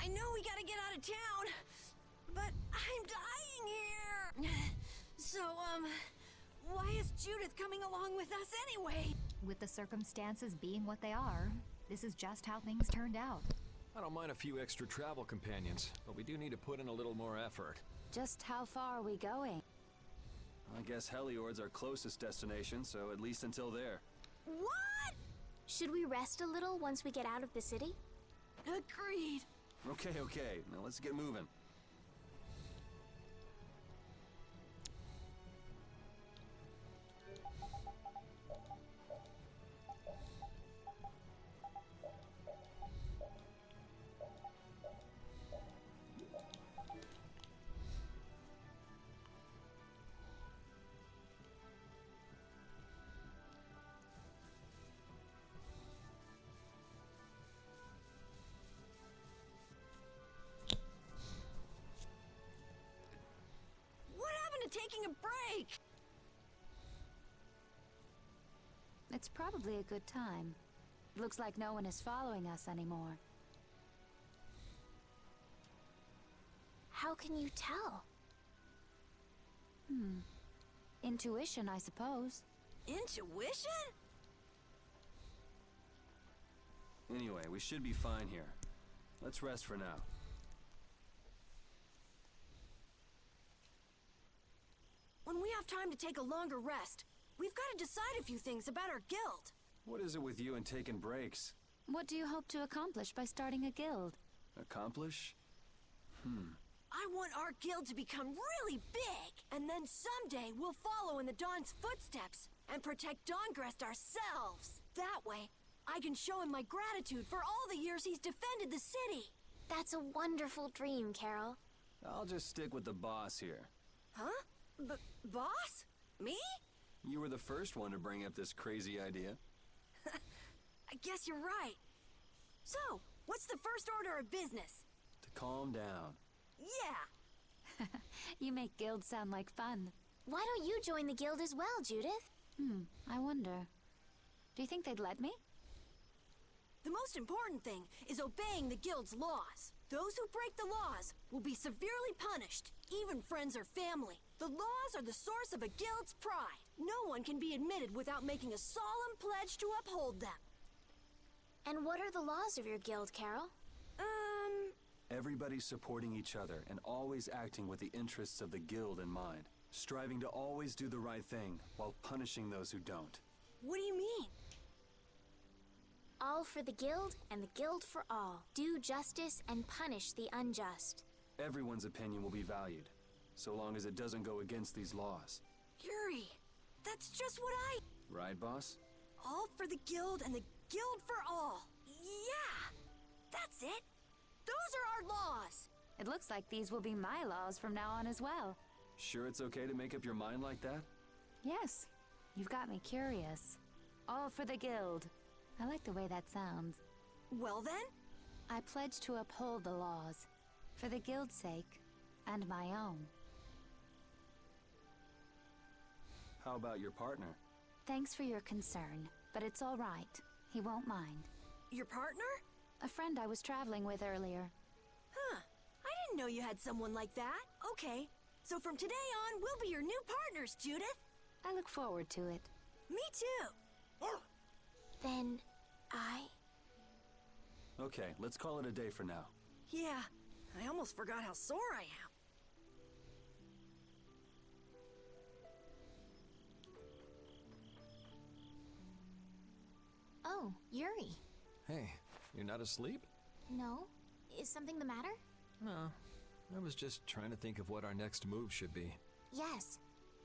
I know we gotta get out of town, but I'm dying here. So, why is Judith coming along with us anyway? With the circumstances being what they are, this is just how things turned out. I don't mind a few extra travel companions, but we do need to put in a little more effort. Just how far are we going? I guess Heliord's our closest destination, so at least until there. What? Should we rest a little once we get out of the city? Agreed. Okay, now let's get moving. What happened to taking a break? It's probably a good time. Looks like no one is following us anymore. How can you tell? Intuition, I suppose. Intuition? Anyway, we should be fine here. Let's rest for now. When we have time to take a longer rest, we've got to decide a few things about our guild. What is it with you and taking breaks? What do you hope to accomplish by starting a guild? Accomplish? I want our guild to become really big, and then someday we'll follow in the Dawn's footsteps and protect Dawngrest ourselves. That way, I can show him my gratitude for all the years he's defended the city. That's a wonderful dream, Carol. I'll just stick with the boss here. Huh? Boss? Me? You were the first one to bring up this crazy idea. I guess you're right. So, what's the first order of business? To calm down. Yeah! You make guilds sound like fun. Why don't you join the guild as well, Judith? I wonder. Do you think they'd let me? The most important thing is obeying the guild's laws. Those who break the laws will be severely punished, even friends or family. The laws are the source of a guild's pride. No one can be admitted without making a solemn pledge to uphold them. And what are the laws of your guild, Carol? Everybody supporting each other and always acting with the interests of the guild in mind. Striving to always do the right thing while punishing those who don't. What do you mean? All for the guild and the guild for all. Do justice and punish the unjust. Everyone's opinion will be valued, so long as it doesn't go against these laws. Yuri, that's just what Right, boss? All for the guild and the guild for all. Yeah! That's it! Those are our laws! It looks like these will be my laws from now on as well. Sure it's okay to make up your mind like that? Yes, you've got me curious. All for the guild. I like the way that sounds. Well then? I pledge to uphold the laws, for the guild's sake, and my own. How about your partner? Thanks for your concern, but it's all right. He won't mind. Your partner? A friend I was traveling with earlier. Huh. I didn't know you had someone like that. Okay. So from today on, we'll be your new partners, Judith. I look forward to it. Me too. Then, Okay, let's call it a day for now. Yeah, I almost forgot how sore I am. Oh, Yuri. Hey, you're not asleep? No? Is something the matter? No, I was just trying to think of what our next move should be. Yes.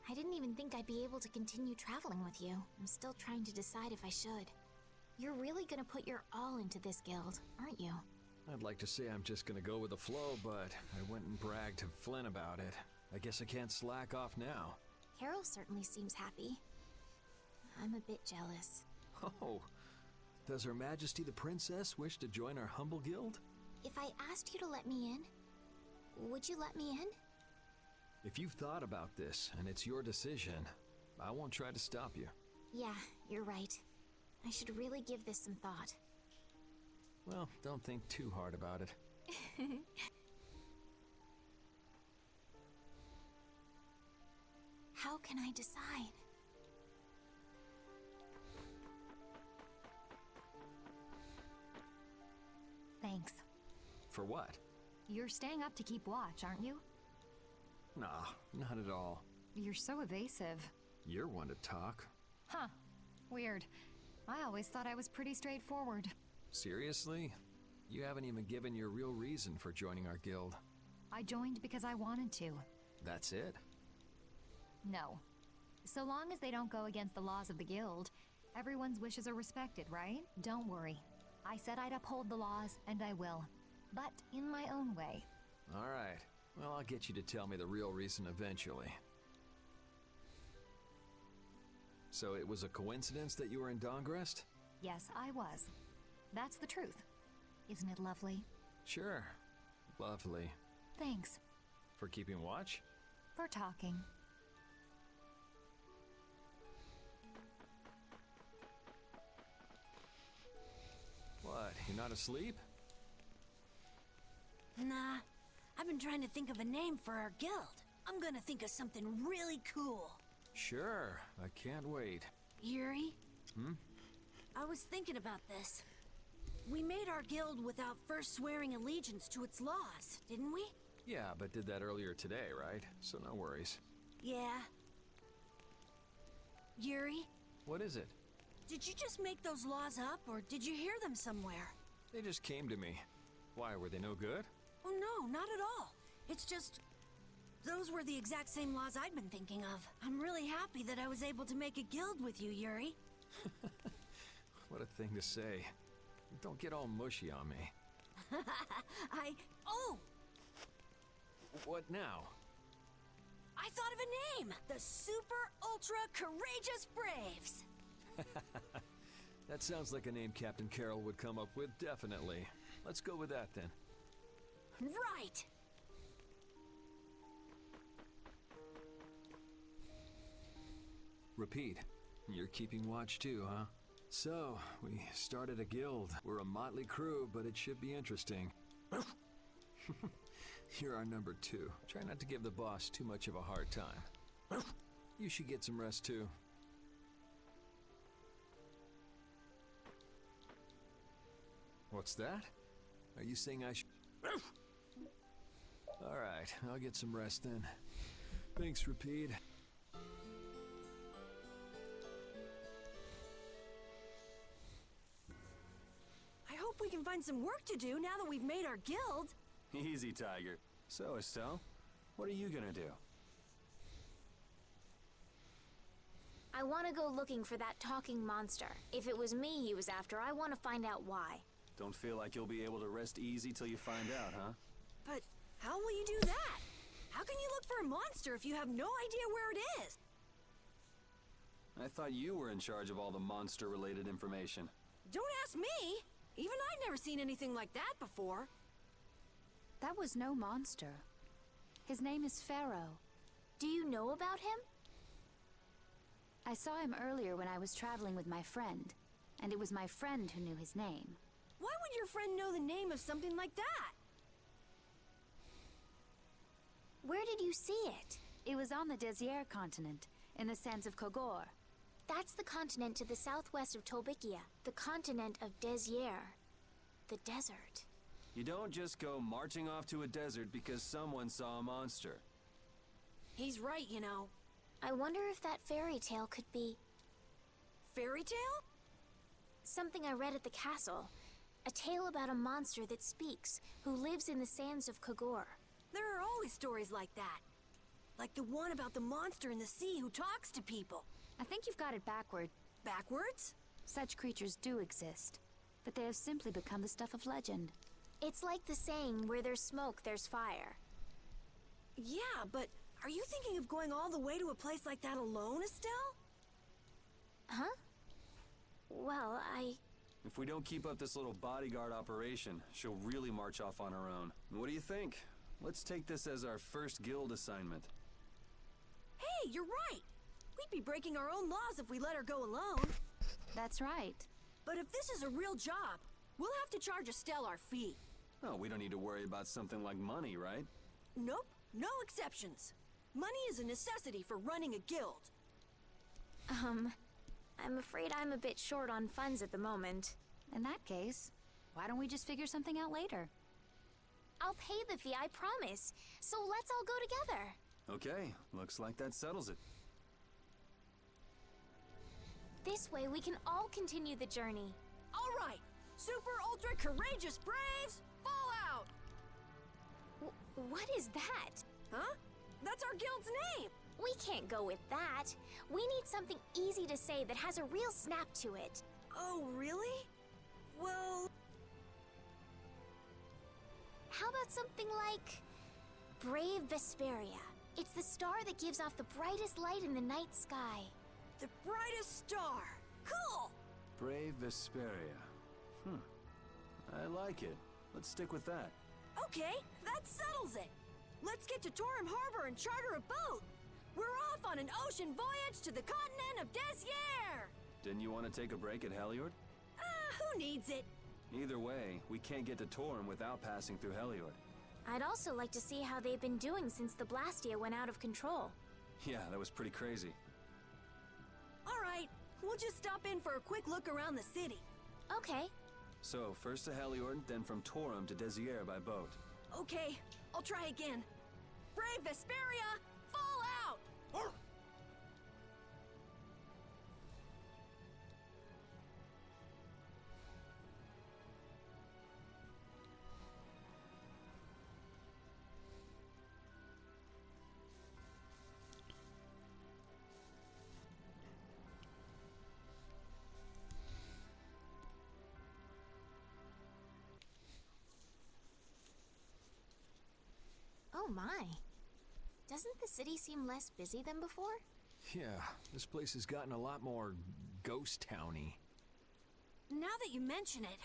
I didn't even think I'd be able to continue traveling with you. I'm still trying to decide if I should. You're really gonna put your all into this guild, aren't you? I'd like to say I'm just gonna go with the flow, but I went and bragged to Flynn about it. I guess I can't slack off now. Carol certainly seems happy. I'm a bit jealous. Oh, does Her Majesty the Princess wish to join our humble guild? If I asked you to let me in, would you let me in? If you've thought about this and it's your decision, I won't try to stop you. Yeah, you're right. I should really give this some thought. Well, don't think too hard about it. How can I decide? Thanks. For what? You're staying up to keep watch, aren't you? Nah, not at all. You're so evasive. You're one to talk. Huh. Weird. I always thought I was pretty straightforward. Seriously? You haven't even given your real reason for joining our guild. I joined because I wanted to. That's it? No. So long as they don't go against the laws of the guild, everyone's wishes are respected, right? Don't worry. I said I'd uphold the laws, and I will. But in my own way. All right. Well, I'll get you to tell me the real reason eventually. So it was a coincidence that you were in Dongrest? Yes, I was. That's the truth. Isn't it lovely? Sure. Lovely. Thanks. For keeping watch? For talking. What, you're not asleep? Nah, I've been trying to think of a name for our guild. I'm gonna think of something really cool. Sure, I can't wait. Yuri? Hmm? I was thinking about this. We made our guild without first swearing allegiance to its laws, didn't we? Yeah, but did that earlier today, right? So no worries. Yeah. Yuri, What is it? did you just make those laws up, or did you hear them somewhere? They just came to me. Why, were they no good? Oh no, not at all. It's just... those were the exact same laws I'd been thinking of. I'm really happy that I was able to make a guild with you, Yuri. What a thing to say. Don't get all mushy on me. Oh! What now? I thought of a name! The Super Ultra Courageous Braves! That sounds like a name Captain Carroll would come up with, definitely. Let's go with that then. Right! Repeat. You're keeping watch too, huh? So, we started a guild. We're a motley crew, but it should be interesting. You're our number 2. Try not to give the boss too much of a hard time. You should get some rest too. What's that? Are you saying I should... Alright, I'll get some rest then. Thanks, Repeat. I hope we can find some work to do now that we've made our guild. Easy, Tiger. So, Estelle, what are you gonna do? I want to go looking for that talking monster. If it was me he was after, I want to find out why. Don't feel like you'll be able to rest easy till you find out, huh? But how will you do that? How can you look for a monster if you have no idea where it is? I thought you were in charge of all the monster-related information. Don't ask me! Even I'd never seen anything like that before. That was no monster. His name is Pharaoh. Do you know about him? I saw him earlier when I was traveling with my friend, and it was my friend who knew his name. Why would your friend know the name of something like that? Where did you see it? It was on the Désert continent, in the sands of Kogor. That's the continent to the southwest of Tolbikia, the continent of Désert, the desert. You don't just go marching off to a desert because someone saw a monster. He's right, you know. I wonder if that fairy tale could be Fairy tale? something I read at the castle. A tale about a monster that speaks, who lives in the sands of Kogor. There are always stories like that. Like the one about the monster in the sea who talks to people. I think you've got it backward. Backwards? Such creatures do exist, but they have simply become the stuff of legend. It's like the saying, where there's smoke, there's fire. Yeah, but are you thinking of going all the way to a place like that alone, Estelle? Huh? Well, If we don't keep up this little bodyguard operation, she'll really march off on her own. What do you think? Let's take this as our first guild assignment. Hey, you're right. We'd be breaking our own laws if we let her go alone. That's right. But if this is a real job, we'll have to charge Estelle our fee. Oh, we don't need to worry about something like money, right? Nope, no exceptions. Money is a necessity for running a guild. I'm afraid I'm a bit short on funds at the moment. In that case, why don't we just figure something out later? I'll pay the fee, I promise. So let's all go together. Okay, looks like that settles it. This way we can all continue the journey. All right, super ultra courageous braves, fall out! What is that? Huh? That's our guild's name! We can't go with that. We need something easy to say that has a real snap to it. Oh, really? Well... How about something like... Brave Vesperia. It's the star that gives off the brightest light in the night sky. the brightest star! Cool! Brave Vesperia. I like it. Let's stick with that. Okay, that settles it! Let's get to Torum Harbor and charter a boat! We're off on an ocean voyage to the continent of Desier! Didn't you want to take a break at Heliord? Who needs it? Either way, we can't get to Torum without passing through Heliord. I'd also like to see how they've been doing since the Blastia went out of control. Yeah, that was pretty crazy. Alright, we'll just stop in for a quick look around the city. Okay. So, first to Heliord, then from Torum to Desier by boat. Okay, I'll try again. Brave Vesperia, fall out! Oh my. Doesn't the city seem less busy than before? Yeah, this place has gotten a lot more ghost towny. Now that you mention it,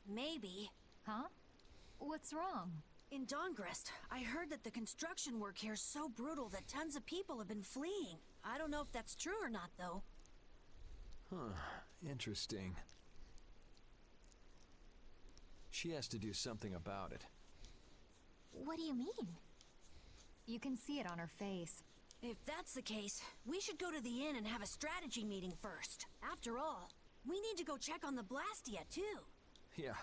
maybe. Huh? What's wrong? In Dawngrest, I heard that the construction work here is so brutal that tons of people have been fleeing. I don't know if that's true or not, though. Huh, interesting. She has to do something about it. What do you mean? You can see it on her face. If that's the case, we should go to the inn and have a strategy meeting first. After all, we need to go check on the Blastia, too. Yeah,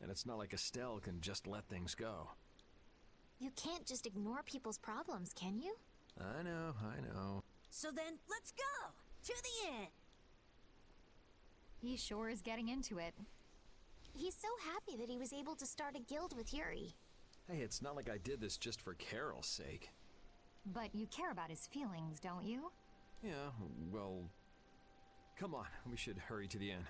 and it's not like Estelle can just let things go. You can't just ignore people's problems, can you? I know. So then, let's go! To the inn! He sure is getting into it. He's so happy that he was able to start a guild with Yuri. Hey, it's not like I did this just for Carol's sake. But you care about his feelings, don't you? Yeah, well... Come on, we should hurry to the inn.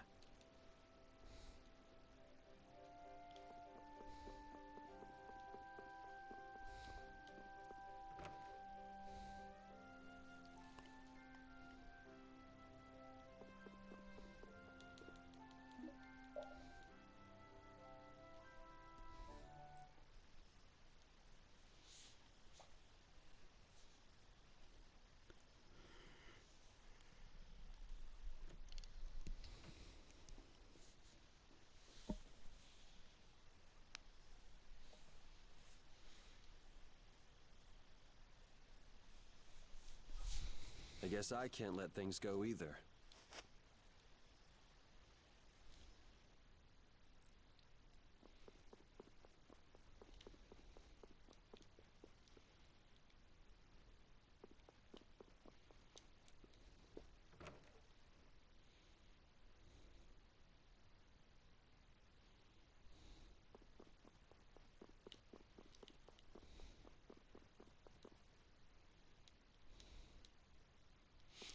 I guess I can't let things go either.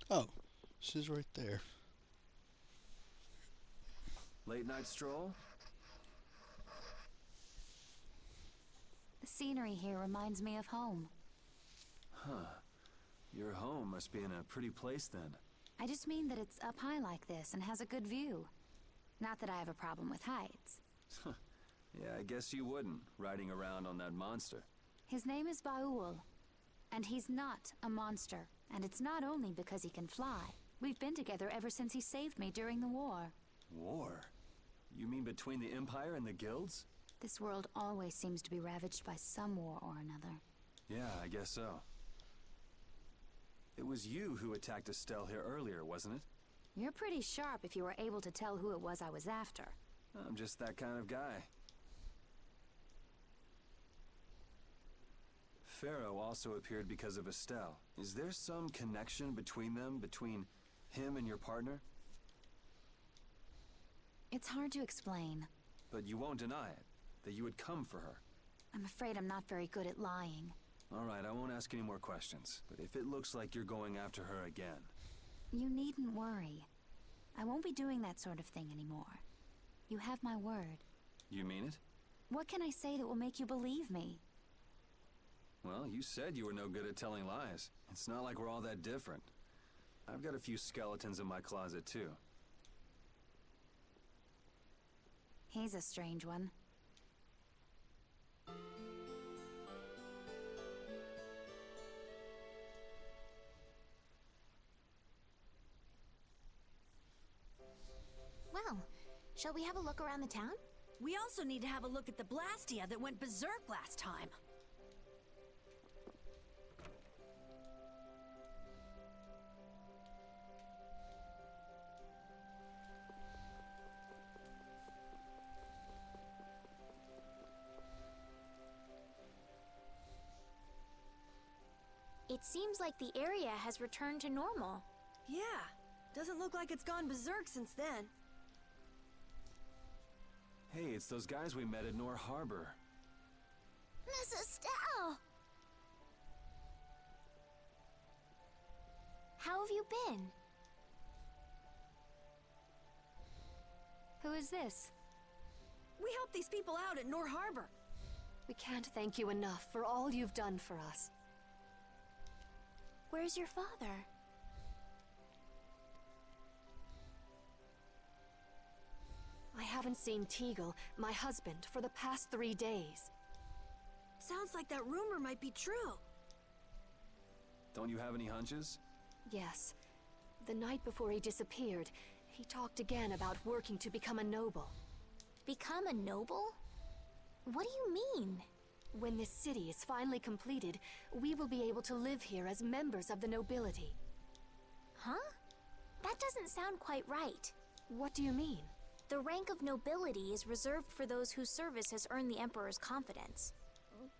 Oh, she's right there. Late night stroll? The scenery here reminds me of home. Your home must be in a pretty place then. I just mean that it's up high like this and has a good view. Not that I have a problem with heights. Yeah, I guess you wouldn't, riding around on that monster. His name is Baul, and he's not a monster. And it's not only because he can fly. We've been together ever since he saved me during the war. War? You mean between the Empire and the guilds? This world always seems to be ravaged by some war or another. Yeah, I guess so. It was you who attacked Estelle here earlier, wasn't it? You're pretty sharp if you were able to tell who it was I was after. I'm just that kind of guy. Pharaoh also appeared because of Estelle. Is there some connection between them, between him and your partner? It's hard to explain. But you won't deny it, that you would come for her. I'm afraid I'm not very good at lying. All right, I won't ask any more questions. But if it looks like you're going after her again... You needn't worry. I won't be doing that sort of thing anymore. You have my word. You mean it? What can I say that will make you believe me? Well, you said you were no good at telling lies. It's not like we're all that different. I've got a few skeletons in my closet, too. He's a strange one. Well, shall we have a look around the town? We also need to have a look at the Blastia that went berserk last time. It seems like the area has returned to normal. Yeah, doesn't look like it's gone berserk since then. Hey, it's those guys we met at Nor Harbor. Miss Estelle! How have you been? Who is this? We helped these people out at Nor Harbor. We can't thank you enough for all you've done for us. Where's your father? I haven't seen Teagle, my husband, for the past 3 days. Sounds like that rumor might be true. Don't you have any hunches? Yes. The night before he disappeared, he talked again about working to become a noble. Become a noble? What do you mean? When this city is finally completed, we will be able to live here as members of the nobility. Huh? That doesn't sound quite right. What do you mean? The rank of nobility is reserved for those whose service has earned the Emperor's confidence.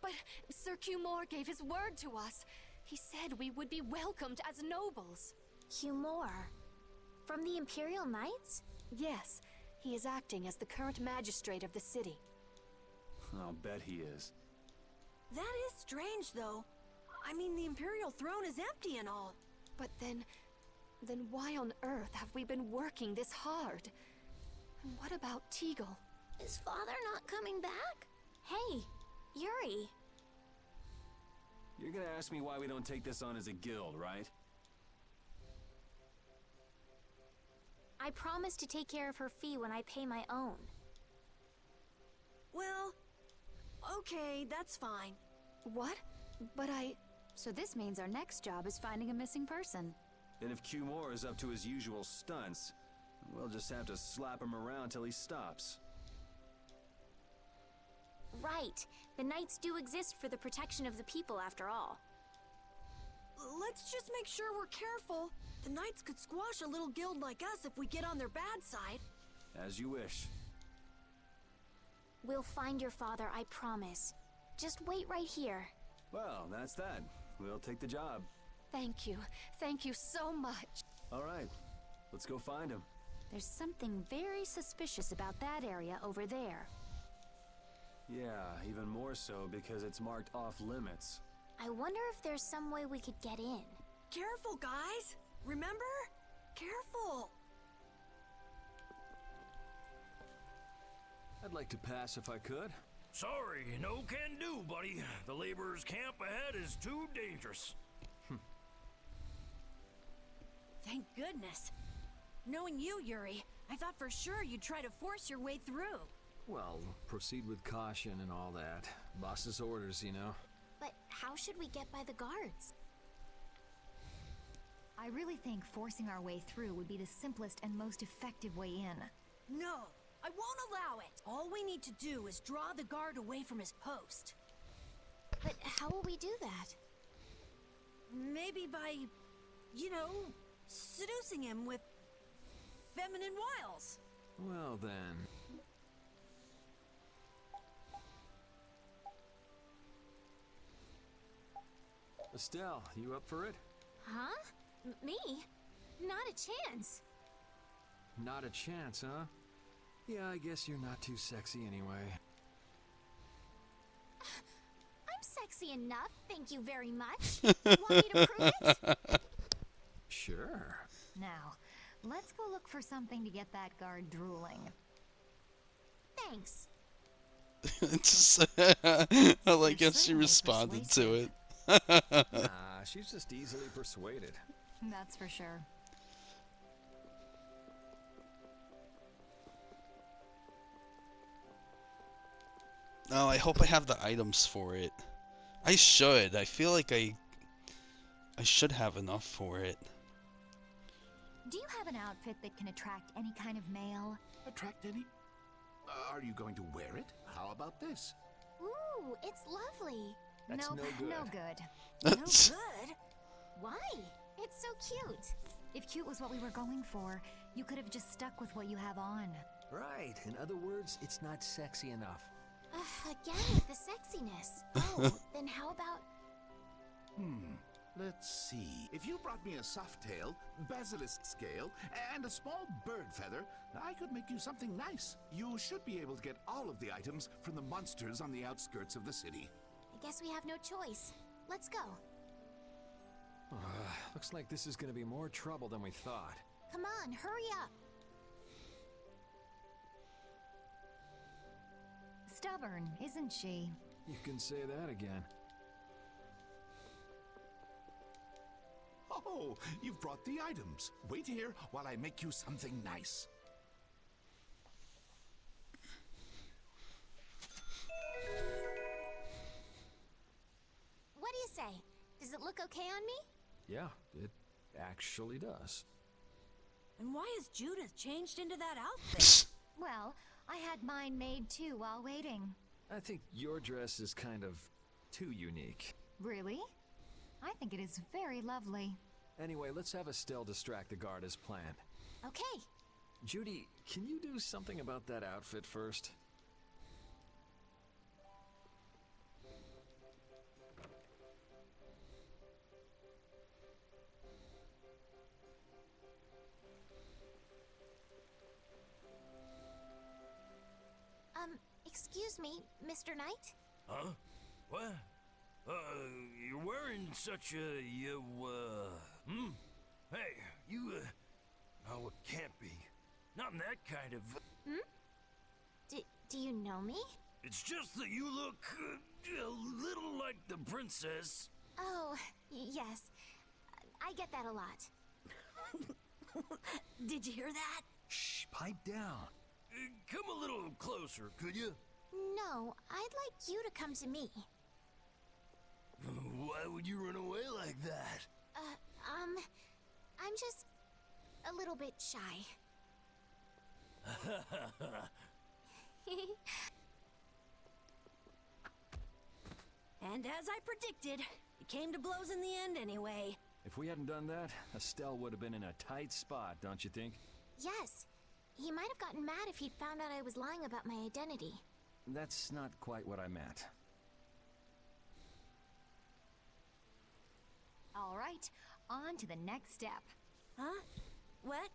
But Sir Cumor gave his word to us. He said we would be welcomed as nobles. Cumor? From the Imperial Knights? Yes, he is acting as the current magistrate of the city. I'll bet he is. That is strange, though. I mean, the Imperial throne is empty and all. But then why on earth have we been working this hard? And what about Teagle? Is father not coming back? Hey, Yuri. You're gonna ask me why we don't take this on as a guild, right? I promise to take care of her fee when I pay my own. Well, okay, that's fine. What? But So this means our next job is finding a missing person. And if Cumor is up to his usual stunts, we'll just have to slap him around till he stops. Right. The Knights do exist for the protection of the people, after all. Let's just make sure we're careful. The Knights could squash a little guild like us if we get on their bad side. As you wish. We'll find your father, I promise. Just wait right here. Well, that's that. We'll take the job. thank you. Thank you so much. All right, let's go find him. There's something very suspicious about that area over there. Yeah, even more so because it's marked off limits. I wonder if there's some way we could get in. Careful, guys! Remember? Careful! I'd like to pass if I could. Sorry, no can do, buddy. The laborers' camp ahead is too dangerous. Thank goodness. Knowing you, Yuri, I thought for sure you'd try to force your way through. Well, proceed with caution and all that. Boss's orders, you know. But how should we get by the guards? I really think forcing our way through would be the simplest and most effective way in. No, I won't allow it. All we need to do is draw the guard away from his post. But how will we do that? Maybe by, you know, seducing him with feminine wiles. Well then. Estelle, you up for it? Huh? Me? Not a chance. Not a chance, huh? Yeah, I guess you're not too sexy anyway. I'm sexy enough, thank you very much. Want me to prove it? Sure. Now, let's go look for something to get that guard drooling. Thanks. I like how she responded to it. Nah, she's just easily persuaded. That's for sure. Oh, I hope I have the items for it. I should. I feel like I should have enough for it. Do you have an outfit that can attract any kind of male? Attract any? Are you going to wear it? How about this? Ooh, it's lovely. That's Nope, no good. no good. No good. Why? It's so cute. If cute was what we were going for, you could have just stuck with what you have on. Right. In other words, it's not sexy enough. Again with the sexiness. Oh, then how about... Let's see. If you brought me a soft tail, basilisk scale, and a small bird feather, I could make you something nice. You should be able to get all of the items from the monsters on the outskirts of the city. I guess we have no choice. Let's go. Looks like this is gonna be more trouble than we thought. Come on, hurry up. Stubborn, isn't she? You can say that again. Oh, you've brought the items. Wait here while I make you something nice. What do you say? Does it look okay on me? Yeah, it actually does. And why has Judith changed into that outfit? Well, I had mine made too while waiting. I think your dress is kind of too unique. Really? I think it is very lovely. Anyway, let's have Estelle distract the guard as planned. Okay. Judy, can you do something about that outfit first? Excuse me, Mr. Knight? Huh? What? You're wearing such a, Hey, you, no, it can't be. Not in that kind of... Do you know me? It's just that you look a little like the princess. Oh, yes. I get that a lot. Did you hear that? Shh, pipe down. Come a little closer, could you? No, I'd like you to come to me. Why would you run away like that? I'm just a little bit shy. And as I predicted, it came to blows in the end anyway. If we hadn't done that, Estelle would have been in a tight spot, don't you think? Yes. He might have gotten mad if he'd found out I was lying about my identity. That's not quite what I meant. All right, on to the next step. Huh? What?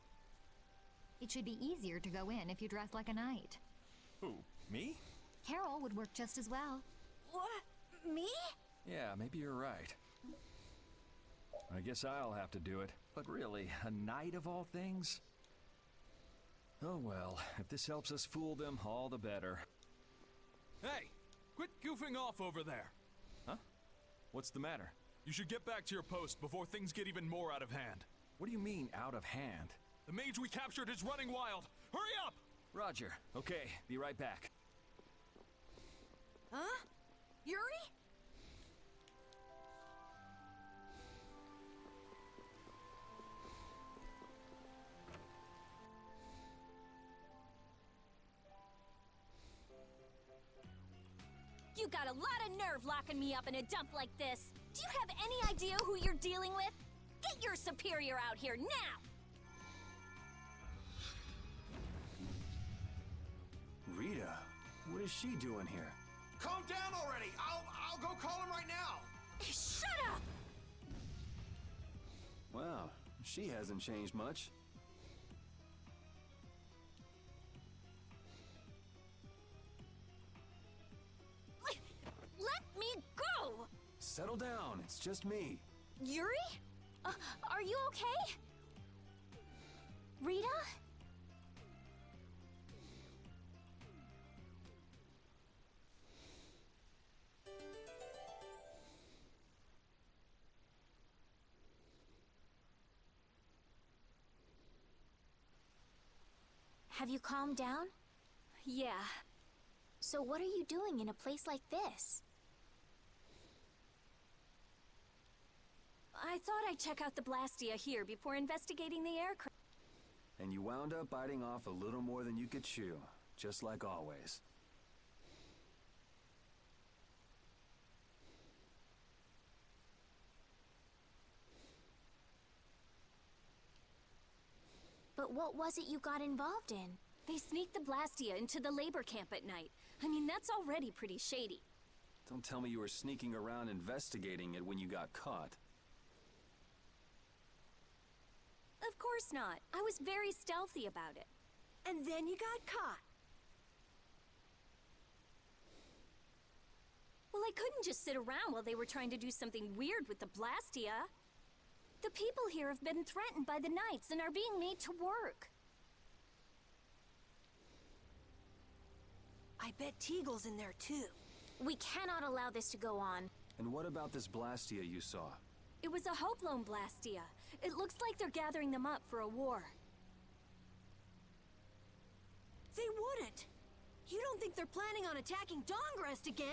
It should be easier to go in if you dress like a knight. Who, me? Carol would work just as well. What? Me? Yeah, maybe you're right. I guess I'll have to do it. But really, a knight of all things? Oh well, if this helps us fool them, all the better. Hey! Quit goofing off over there! Huh? What's the matter? You should get back to your post before things get even more out of hand. What do you mean, out of hand? The mage we captured is running wild! Hurry up! Roger. Okay, be right back. Huh? Yuri? got a lot of nerve locking me up in a dump like this. Do you have any idea who you're dealing with? Get your superior out here now! Rita, what is she doing here? Calm down already! I'll go call him right now! Shut up! Wow, she hasn't changed much. Let me go! Settle down, it's just me. Yuri? Are you okay? Rita? Have you calmed down? Yeah. So what are you doing in a place like this? I thought I'd check out the Blastia here before investigating the aircraft. And you wound up biting off a little more than you could chew, just like always. But what was it you got involved in? They sneaked the Blastia into the labor camp at night. I mean, that's already pretty shady. Don't tell me you were sneaking around investigating it when you got caught. Of course not. I was very stealthy about it. And then you got caught. Well, I couldn't just sit around while they were trying to do something weird with the Blastia. The people here have been threatened by the Knights and are being made to work. I bet Teagle's in there too. We cannot allow this to go on. And what about this Blastia you saw? It was a Hope Loan Blastia. It looks like they're gathering them up for a war. They wouldn't. You don't think they're planning on attacking Dawngrest again?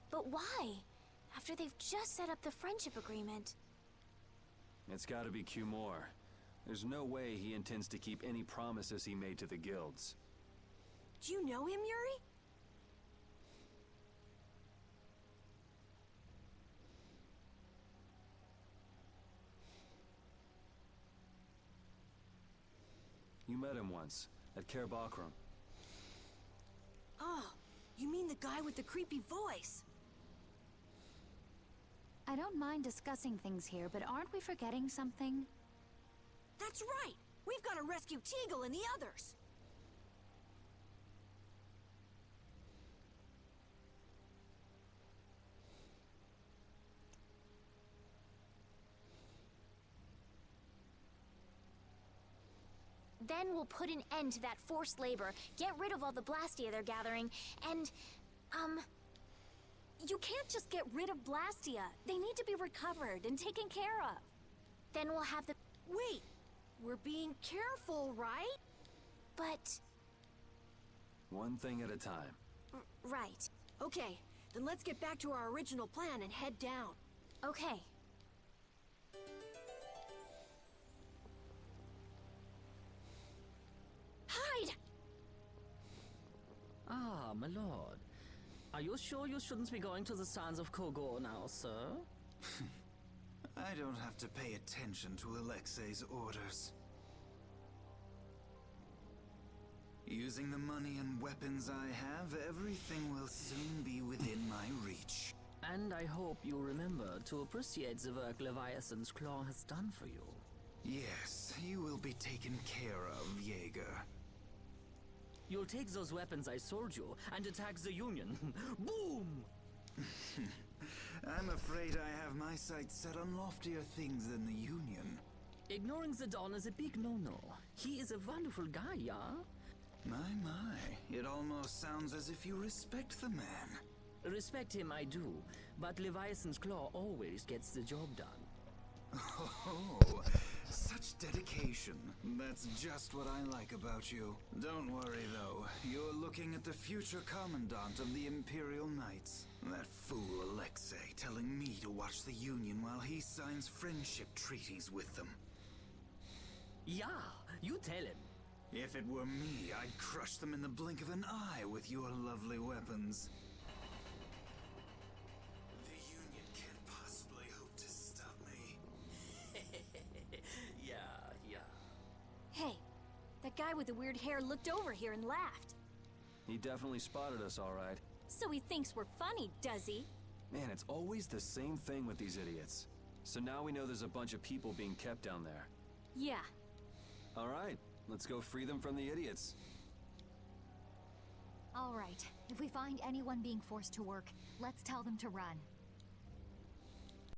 But why? After they've just set up the friendship agreement. It's gotta be Cumore. There's no way he intends to keep any promises he made to the guilds. Do you know him, Yuri? You met him once, at Caer Bakram. Oh, you mean the guy with the creepy voice? I don't mind discussing things here, but aren't we forgetting something? That's right! We've got to rescue Teagle and the others! Then we'll put an end to that forced labor, get rid of all the Blastia they're gathering, and, You can't just get rid of Blastia. They need to be recovered and taken care of. then we'll have the... Wait! We're being careful, right? But... One thing at a time. right. Okay, then let's get back to our original plan and head down. Okay. Hide! Ah, my lord. Are you sure you shouldn't be going to the Sands of Kogor now, sir? I don't have to pay attention to Alexei's orders. Using the money and weapons I have, everything will soon be within my reach. And I hope you remember to appreciate the work Leviathan's Claw has done for you. Yes, you will be taken care of, Jaeger. You'll take those weapons I sold you and attack the Union. Boom! I'm afraid I have my sights set on loftier things than the Union. Ignoring the Don is a big no-no. He is a wonderful guy, yeah? My. It almost sounds as if you respect the man. Respect him I do, but Leviathan's Claw always gets the job done. Oh, such dedication. That's just what I like about you. Don't worry, though. You're looking at the future Commandant of the Imperial Knights. That fool Alexei telling me to watch the Union while he signs friendship treaties with them. Yeah, you tell him. If it were me, I'd crush them in the blink of an eye with your lovely weapons. The Union can't possibly hope to stop me. Yeah. Hey, that guy with the weird hair looked over here and laughed. He definitely spotted us, all right. So he thinks we're funny, does he? Man, it's always the same thing with these idiots. So now we know there's a bunch of people being kept down there. Yeah. All right, let's go free them from the idiots. All right. If we find anyone being forced to work, let's tell them to run.